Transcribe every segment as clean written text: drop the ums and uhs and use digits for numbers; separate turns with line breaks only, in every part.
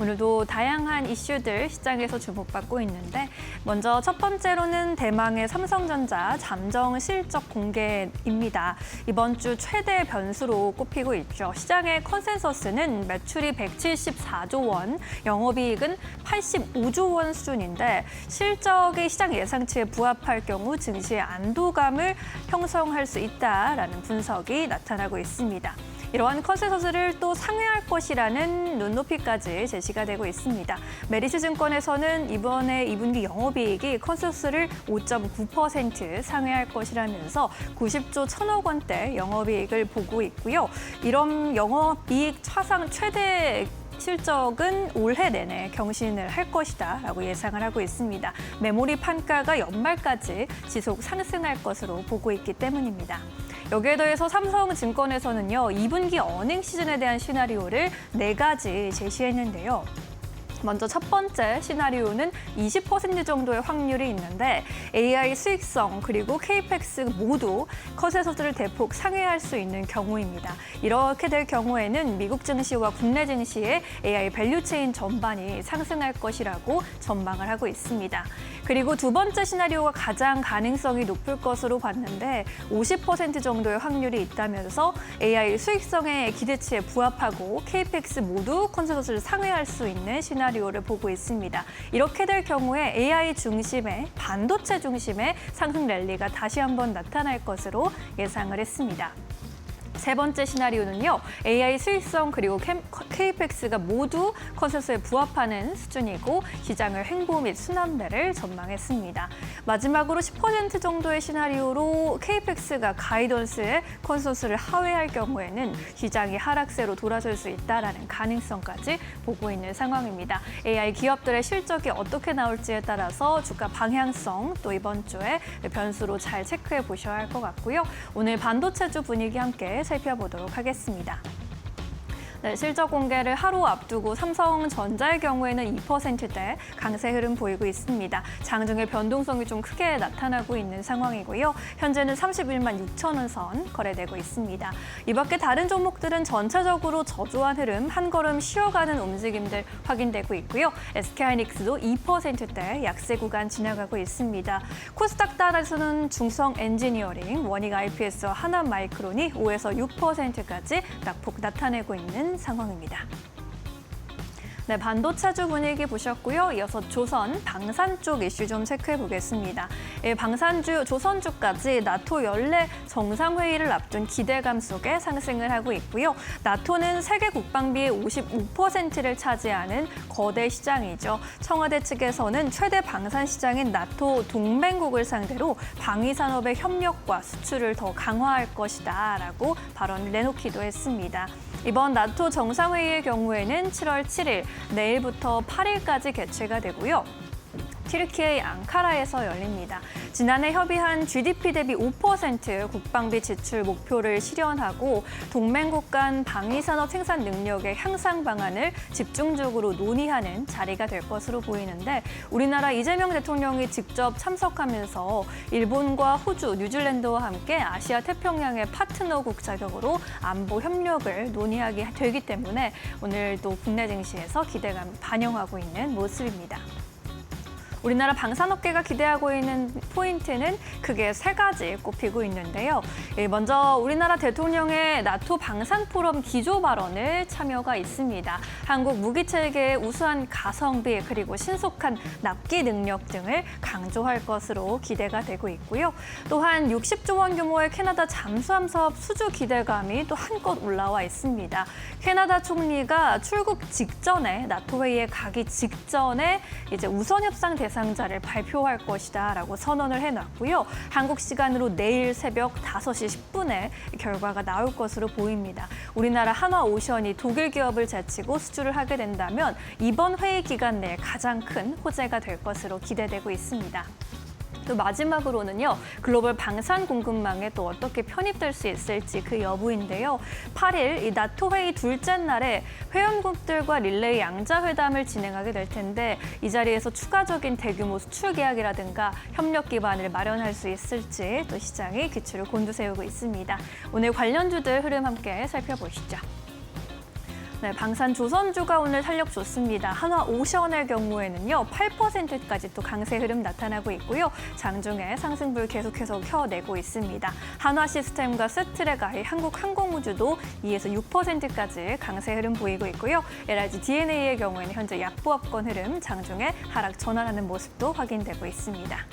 오늘도 다양한 이슈들 시장에서 주목받고 있는데 먼저 첫 번째로는 대망의 삼성전자 잠정 실적 공개입니다. 이번 주 최대 변수로 꼽히고 있죠. 시장의 컨센서스는 매출이 174조 원, 영업이익은 85조 원 수준인데 실적이 시장 예상치에 부합할 경우 증시의 안도감을 형성할 수 있다라는 분석이 나타나고 있습니다. 이러한 컨센서스를 또 상회할 것이라는 눈높이까지 제시가 되고 있습니다. 메리츠 증권에서는 이번에 2분기 영업이익이 컨센서스를 5.9% 상회할 것이라면서 90조 1천억 원대 영업이익을 보고 있고요. 이런 영업이익 차상 최대 실적은 올해 내내 경신을 할 것이다라고 예상을 하고 있습니다. 메모리 판가가 연말까지 지속 상승할 것으로 보고 있기 때문입니다. 여기에 더해서 삼성증권에서는요, 2분기 어닝 시즌에 대한 시나리오를 4가지 제시했는데요. 먼저 첫 번째 시나리오는 20% 정도의 확률이 있는데 AI 수익성 그리고 KPX 모두 컨센서스를 대폭 상회할 수 있는 경우입니다. 이렇게 될 경우에는 미국 증시와 국내 증시의 AI 밸류체인 전반이 상승할 것이라고 전망을 하고 있습니다. 그리고 두 번째 시나리오가 가장 가능성이 높을 것으로 봤는데 50% 정도의 확률이 있다면서 AI 수익성의 기대치에 부합하고 KPX 모두 컨센서스를 상회할 수 있는 시나리오를 보고 있습니다. 이렇게 될 경우에 AI 중심의 반도체 중심의 상승 랠리가 다시 한번 나타날 것으로 예상을 했습니다. 세 번째 시나리오는요, AI 수익성 그리고 KPX가 모두 컨센서스에 부합하는 수준이고 시장을 횡보 및 순환매를 전망했습니다. 마지막으로 10% 정도의 시나리오로 KPX가 가이던스의 컨센서스를 하회할 경우에는 시장이 하락세로 돌아설 수 있다는 가능성까지 보고 있는 상황입니다. AI 기업들의 실적이 어떻게 나올지에 따라서 주가 방향성 또 이번 주에 변수로 잘 체크해 보셔야 할 것 같고요. 오늘 반도체주 분위기 함께 살펴보도록 하겠습니다. 네, 실적 공개를 하루 앞두고 삼성전자의 경우에는 2%대 강세 흐름 보이고 있습니다. 장중에 변동성이 좀 크게 나타나고 있는 상황이고요. 현재는 31만 6천 원 선 거래되고 있습니다. 이 밖에 다른 종목들은 전체적으로 저조한 흐름, 한 걸음 쉬어가는 움직임들 확인되고 있고요. SK하이닉스도 2%대 약세 구간 지나가고 있습니다. 코스닥 따라서는 중성 엔지니어링, 원익 IPS와 하나마이크론이 5에서 6%까지 낙폭 나타내고 있는 상황입니다. 네, 반도체주 분위기 보셨고요. 이어서 조선, 방산 쪽 이슈 좀 체크해 보겠습니다. 방산주, 조선주까지 나토 연례 정상회의를 앞둔 기대감 속에 상승을 하고 있고요. 나토는 세계 국방비의 55%를 차지하는 거대 시장이죠. 청와대 측에서는 최대 방산 시장인 나토 동맹국을 상대로 방위산업의 협력과 수출을 더 강화할 것이다라고 발언을 내놓기도 했습니다. 이번 나토 정상회의의 경우에는 7월 7일, 내일부터 8일까지 개최가 되고요. 튀르키예 앙카라에서 열립니다. 지난해 협의한 GDP 대비 5% 국방비 지출 목표를 실현하고 동맹국 간 방위산업 생산 능력의 향상 방안을 집중적으로 논의하는 자리가 될 것으로 보이는데 우리나라 이재명 대통령이 직접 참석하면서 일본과 호주, 뉴질랜드와 함께 아시아 태평양의 파트너국 자격으로 안보 협력을 논의하게 되기 때문에 오늘도 국내 증시에서 기대감 반영하고 있는 모습입니다. 우리나라 방산업계가 기대하고 있는 포인트는 크게 3가지 꼽히고 있는데요. 먼저 우리나라 대통령의 나토 방산 포럼 기조 발언을 참여가 있습니다. 한국 무기체계의 우수한 가성비 그리고 신속한 납기 능력 등을 강조할 것으로 기대가 되고 있고요. 또한 60조 원 규모의 캐나다 잠수함 사업 수주 기대감이 또 한껏 올라와 있습니다. 캐나다 총리가 출국 직전에 나토 회의에 가기 직전에 이제 우선 협상 대상자를 발표할 것이다라고 선언을 해놨고요. 한국 시간으로 내일 새벽 5시 10분에 결과가 나올 것으로 보입니다. 우리나라 한화오션이 독일 기업을 제치고 수주를 하게 된다면 이번 회의 기간 내에 가장 큰 호재가 될 것으로 기대되고 있습니다. 또 마지막으로는요, 글로벌 방산 공급망에 또 어떻게 편입될 수 있을지 그 여부인데요. 8일 이 나토 회의 둘째 날에 회원국들과 릴레이 양자회담을 진행하게 될 텐데 이 자리에서 추가적인 대규모 수출 계약이라든가 협력 기반을 마련할 수 있을지 또 시장이 귀추를 곤두세우고 있습니다. 오늘 관련주들 흐름 함께 살펴보시죠. 네, 방산 조선주가 오늘 탄력 좋습니다. 한화오션의 경우에는요, 8%까지 또 강세 흐름 나타나고 있고요. 장중에 상승불 계속해서 켜내고 있습니다. 한화시스템과 세트레가이, 한국항공우주도 2에서 6%까지 강세 흐름 보이고 있고요. LIG DNA의 경우에는 현재 약보합권 흐름, 장중에 하락 전환하는 모습도 확인되고 있습니다.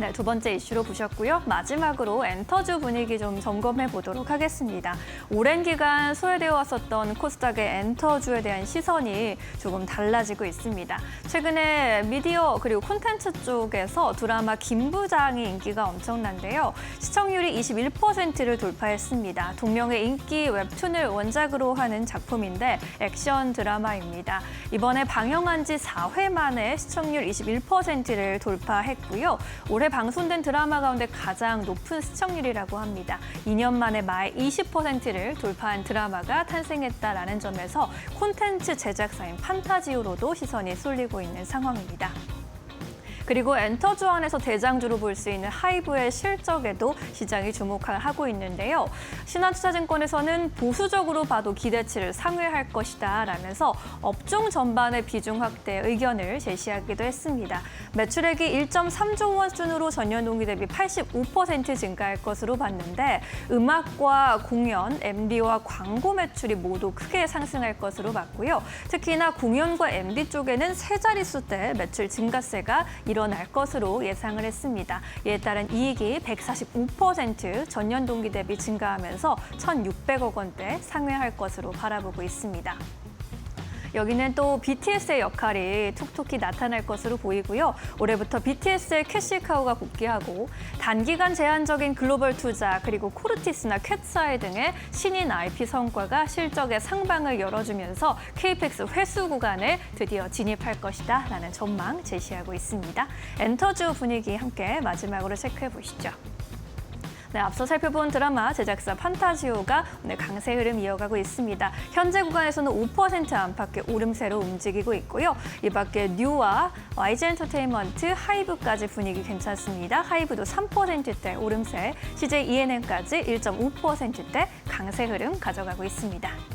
네, 두 번째 이슈로 보셨고요. 마지막으로 엔터주 분위기 좀 점검해 보도록 하겠습니다. 오랜 기간 소외되어 왔었던 코스닥의 엔터주에 대한 시선이 조금 달라지고 있습니다. 최근에 미디어 그리고 콘텐츠 쪽에서 드라마 김부장이 인기가 엄청난데요. 시청률이 21%를 돌파했습니다. 동명의 인기 웹툰을 원작으로 하는 작품인데 액션 드라마입니다. 이번에 방영한 지 4회 만에 시청률 21%를 돌파했고요. 올해 방송된 드라마 가운데 가장 높은 시청률이라고 합니다. 2년 만에 말 20%를 돌파한 드라마가 탄생했다라는 점에서 콘텐츠 제작사인 판타지오로도 시선이 쏠리고 있는 상황입니다. 그리고 엔터주 안에서 대장주로 볼 수 있는 하이브의 실적에도 시장이 주목하고 있는데요. 신한투자증권에서는 보수적으로 봐도 기대치를 상회할 것이다 라면서 업종 전반의 비중 확대 의견을 제시하기도 했습니다. 매출액이 1.3조 원 수준으로 전년 동기 대비 85% 증가할 것으로 봤는데 음악과 공연, MD와 광고 매출이 모두 크게 상승할 것으로 봤고요. 특히나 공연과 MD 쪽에는 세 자릿수대 매출 증가세가 일어날 것으로 예상을 했습니다. 이에 따른 이익이 145% 전년 동기 대비 증가하면서 1,600억 원대 상회할 것으로 바라보고 있습니다. 여기는 또 BTS의 역할이 톡톡히 나타날 것으로 보이고요. 올해부터 BTS의 캐시카우가 복귀하고 단기간 제한적인 글로벌 투자 그리고 코르티스나 캣사이 등의 신인 IP 성과가 실적의 상방을 열어주면서 KPX 회수 구간에 드디어 진입할 것이다 라는 전망 제시하고 있습니다. 엔터주 분위기 함께 마지막으로 체크해 보시죠. 네, 앞서 살펴본 드라마 제작사 판타지오가 오늘 강세 흐름 이어가고 있습니다. 현재 구간에서는 5% 안팎의 오름세로 움직이고 있고요. 이 밖에 뉴와 YG엔터테인먼트, 하이브까지 분위기 괜찮습니다. 하이브도 3%대 오름세, CJ ENM까지 1.5%대 강세 흐름 가져가고 있습니다.